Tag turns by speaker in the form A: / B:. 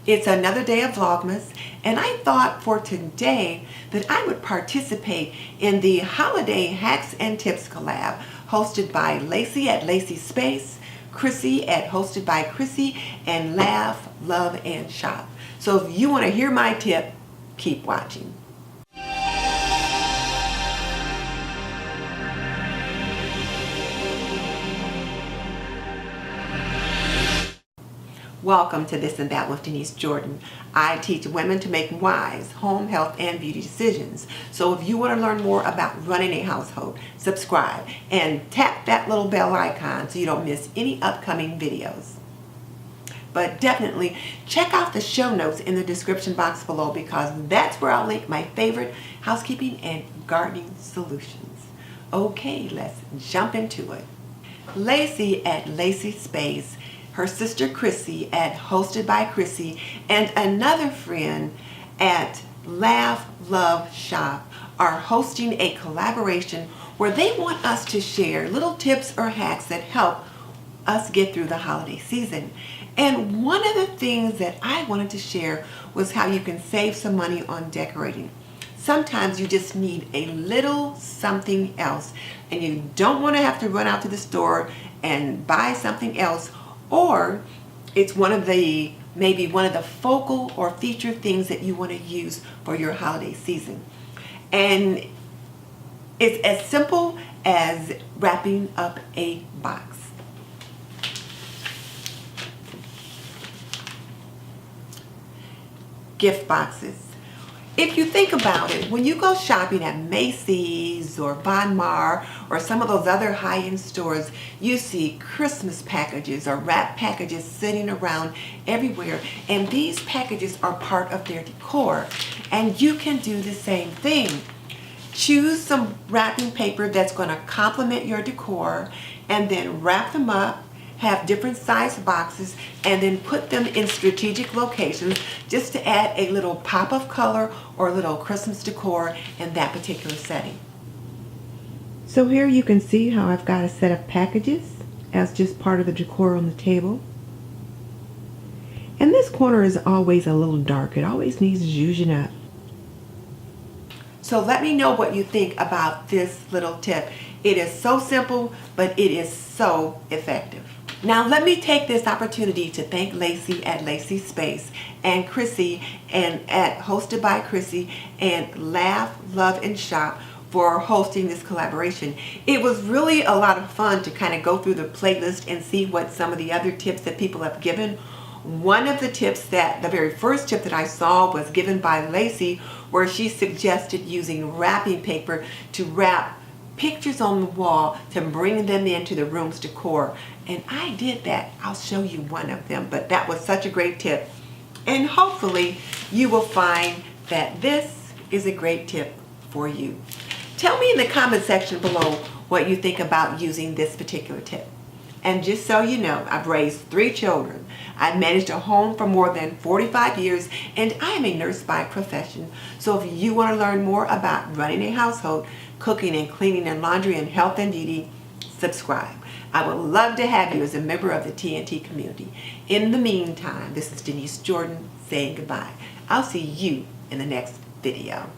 A: It's another day of Vlogmas, and I thought for today that I would participate in the Holiday Hacks and Tips Collab hosted by Lacee at Lacee Space, Krssie at Hosted by Krssie, and Laugh, Love, and Shop. So if you want to hear my tip, keep watching. Welcome to This and That with Denise Jordan. I teach women to make wise home, health, and beauty decisions. So if you want to learn more about running a household, subscribe and tap that little bell icon so you don't miss any upcoming videos. But definitely check out the show notes in the description box below, because that's where I'll link my favorite housekeeping and gardening solutions. Okay, let's jump into it. Lacee at Lacee Space, her sister Krssie at Hosted by Krssie, and another friend at Laugh, Love, Shop are hosting a collaboration where they want us to share little tips or hacks that help us get through the holiday season. And one of the things that I wanted to share was how you can save some money on decorating. Sometimes you just need a little something else, and you don't want to have to run out to the store and buy something else. Or it's maybe one of the focal or feature things that you want to use for your holiday season. And it's as simple as wrapping up a box. Gift boxes. If you think about it, when you go shopping at Macy's or Bon Mar or some of those other high-end stores, you see Christmas packages or wrap packages sitting around everywhere, and these packages are part of their decor. And you can do the same thing. Choose some wrapping paper that's going to complement your decor, and then wrap them up, have different size boxes, and then put them in strategic locations just to add a little pop of color or a little Christmas decor in that particular setting. So here you can see how I've got a set of packages as just part of the decor on the table. And this corner is always a little dark. It always needs zhuzhing up. So let me know what you think about this little tip. It is so simple, but it is so effective. Now let me take this opportunity to thank Lacee at Lacee Space and Krssie and at Hosted by Krssie and Laugh, Love, and Shop for hosting this collaboration. It was really a lot of fun to kind of go through the playlist and see what some of the other tips that people have given. One of the very first tip that I saw was given by Lacee, where she suggested using wrapping paper to wrap pictures on the wall to bring them into the room's decor. And I did that. I'll show you one of them, but that was such a great tip. And hopefully you will find that this is a great tip for you. Tell me in the comment section below what you think about using this particular tip. And just so you know, I've raised 3 children. I've managed a home for more than 45 years, and I am a nurse by profession. So if you want to learn more about running a household, cooking and cleaning and laundry and health and beauty, subscribe. I would love to have you as a member of the TNT community. In the meantime, this is Denise Jordan saying goodbye. I'll see you in the next video.